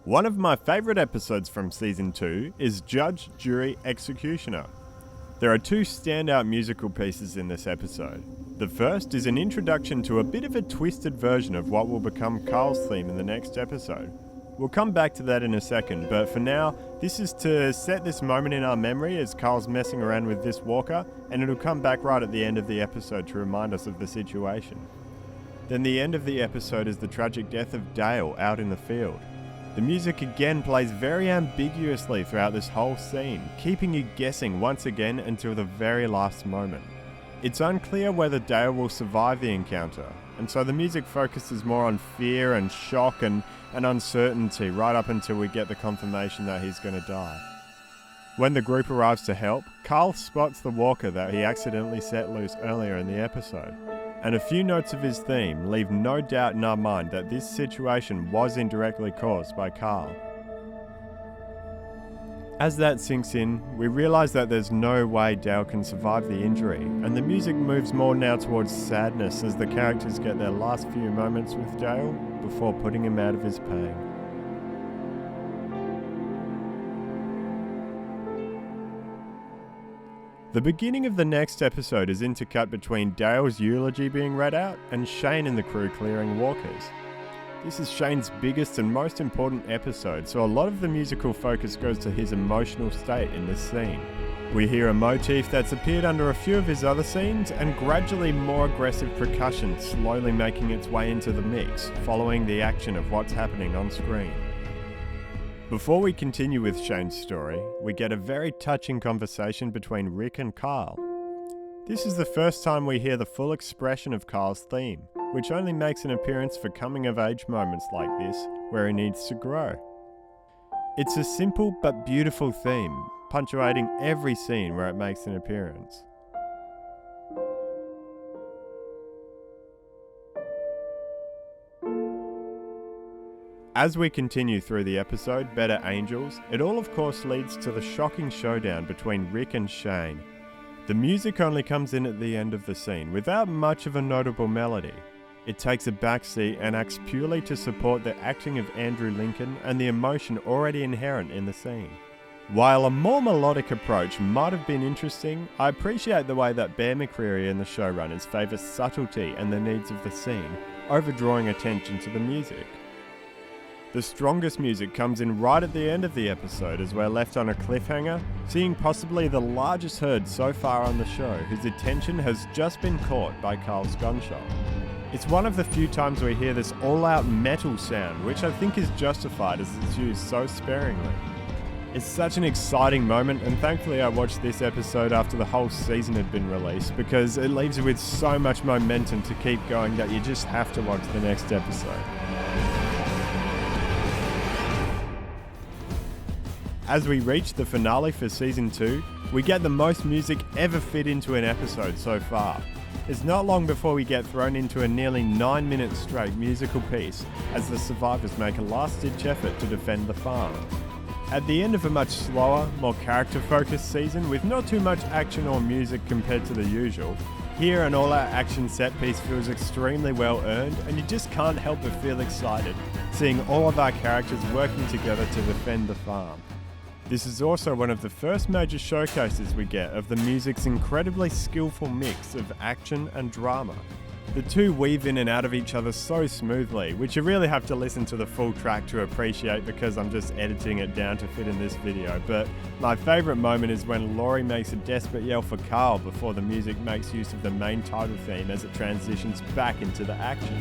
One of my favourite episodes from Season 2 is Judge, Jury, Executioner. There are two standout musical pieces in this episode. The first is an introduction to a bit of a twisted version of what will become Carl's theme in the next episode. We'll come back to that in a second, but for now, this is to set this moment in our memory as Carl's messing around with this walker, and it'll come back right at the end of the episode to remind us of the situation. Then the end of the episode is the tragic death of Dale out in the field. The music again plays very ambiguously throughout this whole scene, keeping you guessing once again until the very last moment. It's unclear whether Dale will survive the encounter, and so the music focuses more on fear and shock and uncertainty right up until we get the confirmation that he's going to die. When the group arrives to help, Carl spots the walker that he accidentally set loose earlier in the episode. And a few notes of his theme leave no doubt in our mind that this situation was indirectly caused by Carl. As that sinks in, we realise that there's no way Dale can survive the injury, and the music moves more now towards sadness as the characters get their last few moments with Dale before putting him out of his pain. The beginning of the next episode is intercut between Dale's eulogy being read out and Shane and the crew clearing walkers. This is Shane's biggest and most important episode, so a lot of the musical focus goes to his emotional state in this scene. We hear a motif that's appeared under a few of his other scenes, and gradually more aggressive percussion slowly making its way into the mix, following the action of what's happening on screen. Before we continue with Shane's story, we get a very touching conversation between Rick and Carl. This is the first time we hear the full expression of Carl's theme, which only makes an appearance for coming-of-age moments like this, where he needs to grow. It's a simple but beautiful theme, punctuating every scene where it makes an appearance. As we continue through the episode, Better Angels, it all of course leads to the shocking showdown between Rick and Shane. The music only comes in at the end of the scene, without much of a notable melody. It takes a backseat and acts purely to support the acting of Andrew Lincoln and the emotion already inherent in the scene. While a more melodic approach might have been interesting, I appreciate the way that Bear McCreary and the showrunners favour subtlety and the needs of the scene, overdrawing attention to the music. The strongest music comes in right at the end of the episode as we're left on a cliffhanger, seeing possibly the largest herd so far on the show whose attention has just been caught by Carl's gunshot. It's one of the few times we hear this all-out metal sound, which I think is justified as it's used so sparingly. It's such an exciting moment, and thankfully I watched this episode after the whole season had been released, because it leaves you with so much momentum to keep going that you just have to watch the next episode. As we reach the finale for Season 2, we get the most music ever fit into an episode so far. It's not long before we get thrown into a nearly 9-minute straight musical piece as the survivors make a last-ditch effort to defend the farm. At the end of a much slower, more character-focused season with not too much action or music compared to the usual, here an all-out action set piece feels extremely well earned, and you just can't help but feel excited, seeing all of our characters working together to defend the farm. This is also one of the first major showcases we get of the music's incredibly skillful mix of action and drama. The two weave in and out of each other so smoothly, which you really have to listen to the full track to appreciate because I'm just editing it down to fit in this video. But my favourite moment is when Laurie makes a desperate yell for Carl before the music makes use of the main title theme as it transitions back into the action.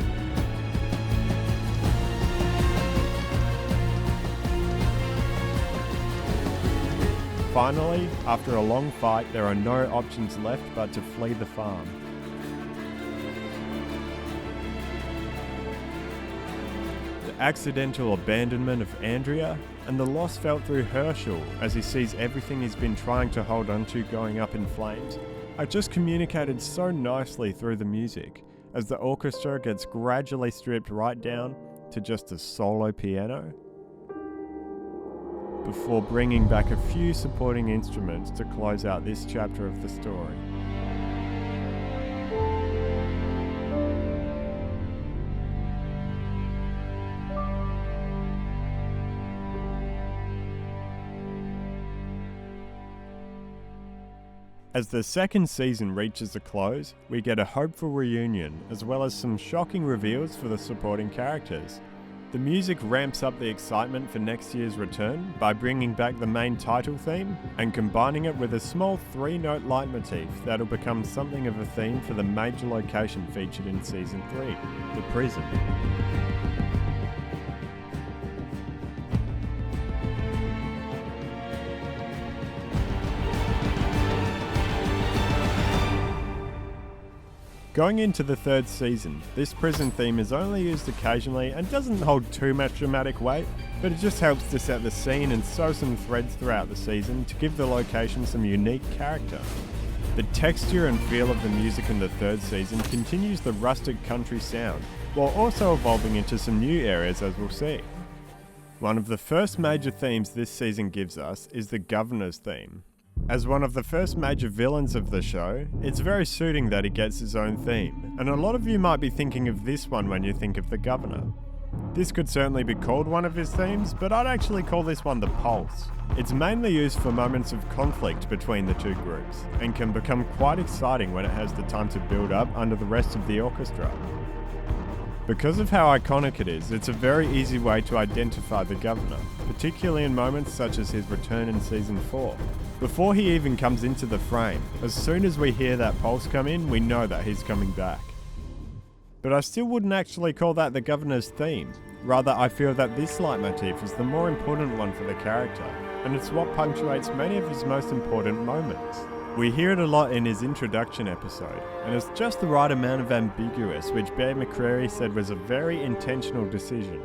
Finally, after a long fight, there are no options left but to flee the farm. The accidental abandonment of Andrea and the loss felt through Herschel as he sees everything he's been trying to hold onto going up in flames are just communicated so nicely through the music as the orchestra gets gradually stripped right down to just a solo piano, before bringing back a few supporting instruments to close out this chapter of the story. As the second season reaches a close, we get a hopeful reunion as well as some shocking reveals for the supporting characters. The music ramps up the excitement for next year's return by bringing back the main title theme and combining it with a small 3-note leitmotif that'll become something of a theme for the major location featured in Season 3, the prison. Going into the third season, this prison theme is only used occasionally and doesn't hold too much dramatic weight, but it just helps to set the scene and sow some threads throughout the season to give the location some unique character. The texture and feel of the music in the third season continues the rustic country sound, while also evolving into some new areas as we'll see. One of the first major themes this season gives us is the Governor's theme. As one of the first major villains of the show, it's very suiting that he gets his own theme, and a lot of you might be thinking of this one when you think of the Governor. This could certainly be called one of his themes, but I'd actually call this one the Pulse. It's mainly used for moments of conflict between the two groups, and can become quite exciting when it has the time to build up under the rest of the orchestra. Because of how iconic it is, it's a very easy way to identify the Governor, particularly in moments such as his return in Season 4. Before he even comes into the frame, as soon as we hear that pulse come in, we know that he's coming back. But I still wouldn't actually call that the Governor's theme. Rather, I feel that this leitmotif is the more important one for the character, and it's what punctuates many of his most important moments. We hear it a lot in his introduction episode, and it's just the right amount of ambiguous, which Bear McCreary said was a very intentional decision.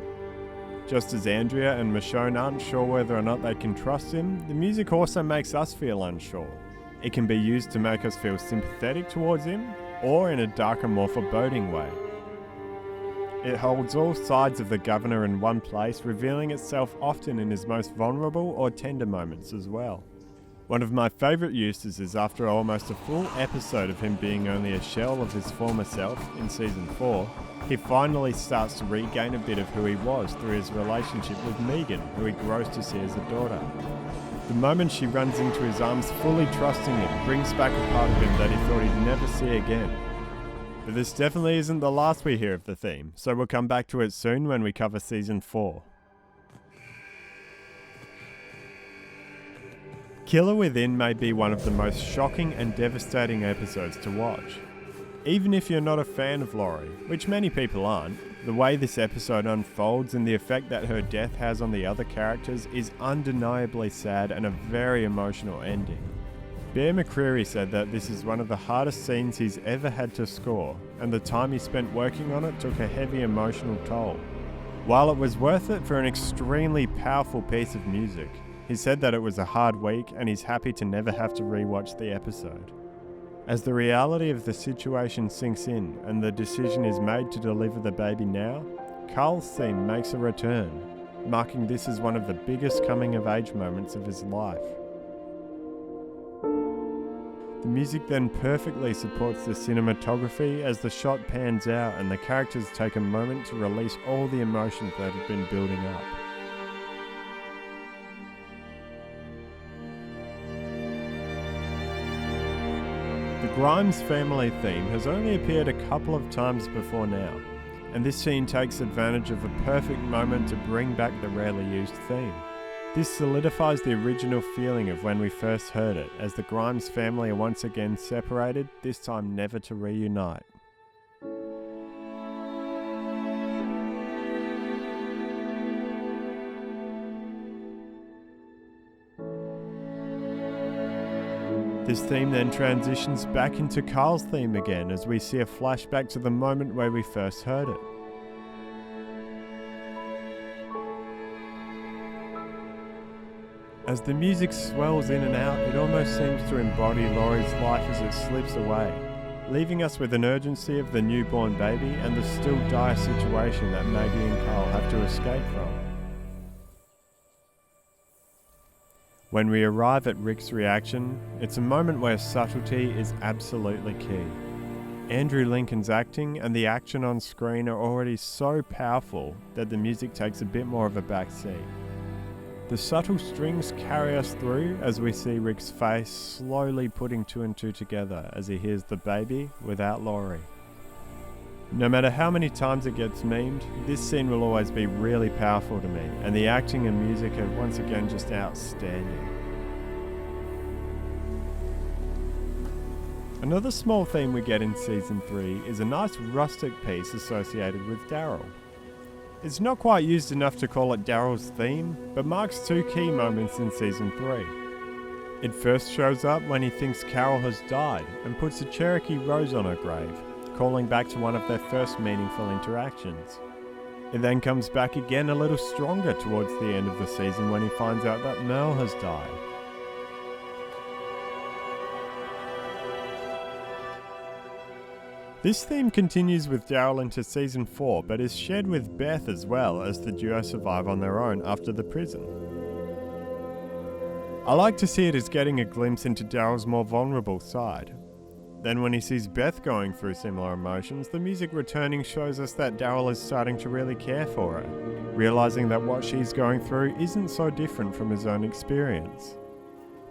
Just as Andrea and Michonne aren't sure whether or not they can trust him, the music also makes us feel unsure. It can be used to make us feel sympathetic towards him, or in a darker, more foreboding way. It holds all sides of the Governor in one place, revealing itself often in his most vulnerable or tender moments as well. One of my favourite uses is after almost a full episode of him being only a shell of his former self in Season 4, he finally starts to regain a bit of who he was through his relationship with Megan, who he grows to see as a daughter. The moment she runs into his arms fully trusting him brings back a part of him that he thought he'd never see again. But this definitely isn't the last we hear of the theme, so we'll come back to it soon when we cover Season 4. Killer Within may be one of the most shocking and devastating episodes to watch. Even if you're not a fan of Laurie, which many people aren't, the way this episode unfolds and the effect that her death has on the other characters is undeniably sad and a very emotional ending. Bear McCreary said that this is one of the hardest scenes he's ever had to score, and the time he spent working on it took a heavy emotional toll. While it was worth it for an extremely powerful piece of music, he said that it was a hard week and he's happy to never have to rewatch the episode. As the reality of the situation sinks in and the decision is made to deliver the baby now, Carl's theme makes a return, marking this as one of the biggest coming-of-age moments of his life. The music then perfectly supports the cinematography as the shot pans out and the characters take a moment to release all the emotions that have been building up. The Grimes family theme has only appeared a couple of times before now, and this scene takes advantage of a perfect moment to bring back the rarely used theme. This solidifies the original feeling of when we first heard it, as the Grimes family are once again separated, this time never to reunite. This theme then transitions back into Carl's theme again as we see a flashback to the moment where we first heard it. As the music swells in and out, it almost seems to embody Laurie's life as it slips away, leaving us with an urgency of the newborn baby and the still dire situation that Maggie and Carl have to escape from. When we arrive at Rick's reaction, it's a moment where subtlety is absolutely key. Andrew Lincoln's acting and the action on screen are already so powerful that the music takes a bit more of a back seat. The subtle strings carry us through as we see Rick's face slowly putting two and two together as he hears the baby without Laurie. No matter how many times it gets memed, this scene will always be really powerful to me, and the acting and music are once again just outstanding. Another small theme we get in Season 3 is a nice rustic piece associated with Daryl. It's not quite used enough to call it Daryls Theme, but marks two key moments in Season 3. It first shows up when he thinks Carol has died and puts a Cherokee rose on her grave, calling back to one of their first meaningful interactions. It then comes back again a little stronger towards the end of the season when he finds out that Mel has died. This theme continues with Daryl into Season 4, but is shared with Beth as well as the duo survive on their own after the prison. I like to see it as getting a glimpse into Daryl's more vulnerable side. Then when he sees Beth going through similar emotions, the music returning shows us that Daryl is starting to really care for her, realizing that what she's going through isn't so different from his own experience.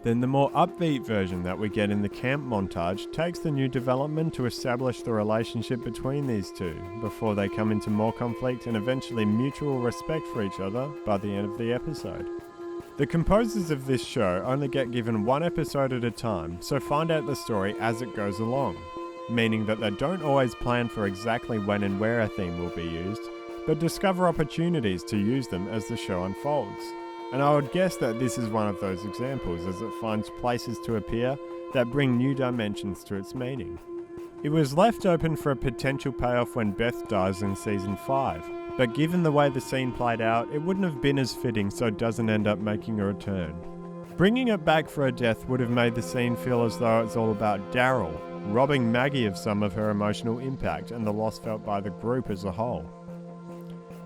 Then the more upbeat version that we get in the camp montage takes the new development to establish the relationship between these two, before they come into more conflict and eventually mutual respect for each other by the end of the episode. The composers of this show only get given one episode at a time, so find out the story as it goes along, meaning that they don't always plan for exactly when and where a theme will be used, but discover opportunities to use them as the show unfolds. And I would guess that this is one of those examples, as it finds places to appear that bring new dimensions to its meaning. It was left open for a potential payoff when Beth dies in Season 5, but given the way the scene played out, it wouldn't have been as fitting, so it doesn't end up making a return. Bringing it back for a death would have made the scene feel as though it's all about Daryl, robbing Maggie of some of her emotional impact and the loss felt by the group as a whole.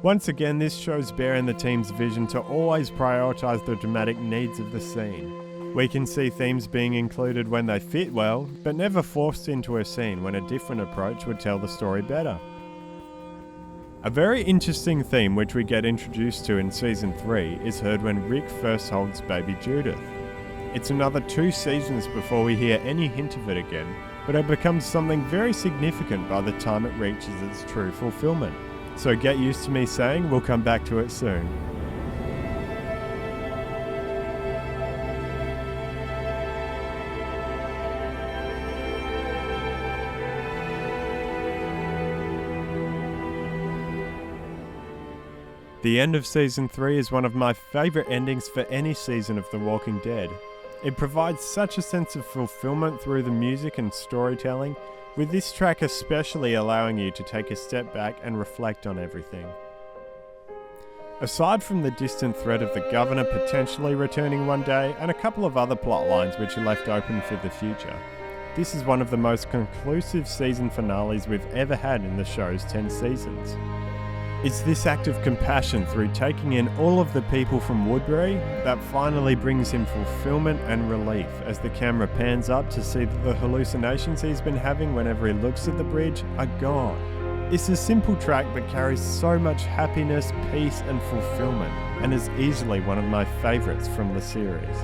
Once again, this shows Bear and the team's vision to always prioritise the dramatic needs of the scene. We can see themes being included when they fit well, but never forced into a scene when a different approach would tell the story better. A very interesting theme which we get introduced to in Season 3 is heard when Rick first holds baby Judith. It's another 2 seasons before we hear any hint of it again, but it becomes something very significant by the time it reaches its true fulfillment. So get used to me saying we'll come back to it soon. The end of Season 3 is one of my favourite endings for any season of The Walking Dead. It provides such a sense of fulfillment through the music and storytelling, with this track especially allowing you to take a step back and reflect on everything. Aside from the distant threat of the governor potentially returning one day and a couple of other plot lines which are left open for the future, this is one of the most conclusive season finales we've ever had in the show's 10 seasons. It's this act of compassion through taking in all of the people from Woodbury that finally brings him fulfillment and relief as the camera pans up to see that the hallucinations he's been having whenever he looks at the bridge are gone. It's a simple track but carries so much happiness, peace and fulfillment, and is easily one of my favourites from the series.